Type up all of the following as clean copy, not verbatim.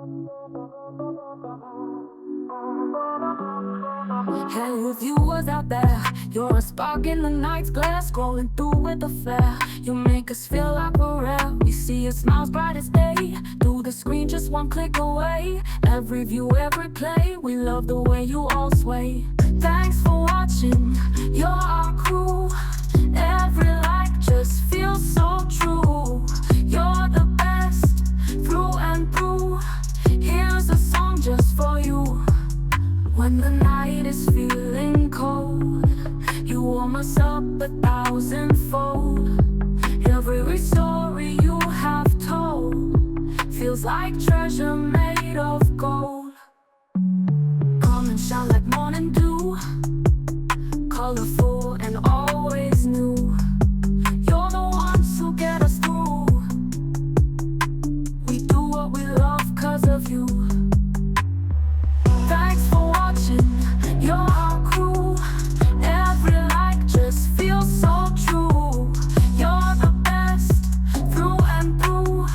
Hey, if you was out there, you're a spark in the night's glass, scrolling through with a flare. You make us feel like we're rare. We see your smiles bright as day, through the screen just one click away. Every view, every play, we love the way you all sway. Thanks for watching, you're our crew. Every like just feels so true. You're the best, through and through. Here's a song just for you. When the night is feeling cold, you warm us up 1,000-fold. Every story you have told feels like treasure made of gold. Come and shine like morning dew, colorful and always new. You're the ones who get us through. We do what we love 'cause of you. Thanks for watching, you're our crew. Every like just feels so true. You're the best, through and through.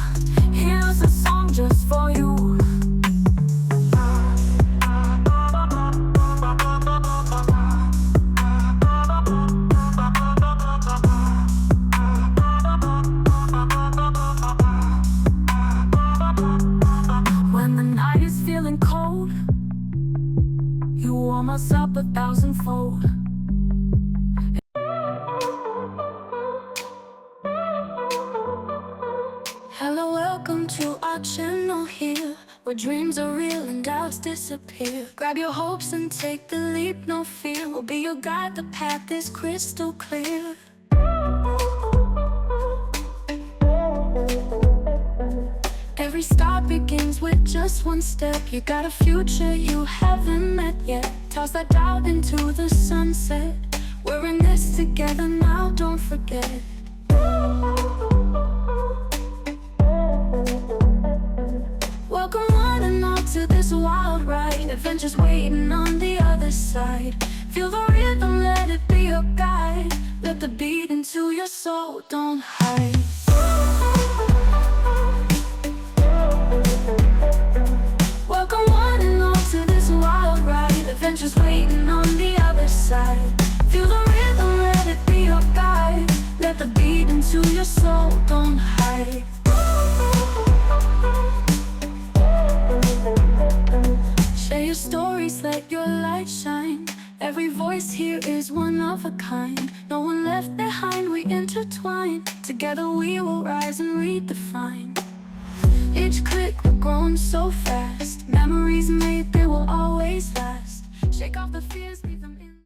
Here's a song just for you. When the night is feeling cold, you warm us up 1,000-fold. Hello, welcome to our channel here, where dreams are real and doubts disappear. Grab your hopes and take the leap, no fear. We'll be your guide, the path is crystal clear. Every start begins with just one step. You got a future you haven't met yet. Toss that doubt into the sunset. We're in this together now, don't forget. Welcome one and all to this wild ride. Adventures waiting on the other side. Feel the rhythm, let it be your guide. Let the beat into your soul, don't hide. Welcome one and all to this wild ride. Adventures waiting on the other side. Feel the rhythm, let it be your guide. Let the beat into your soul, don't hide. Share your stories, let your light shine. Every voice here is one of a kind. No one left behind, we intertwine. Together we will rise and redefine.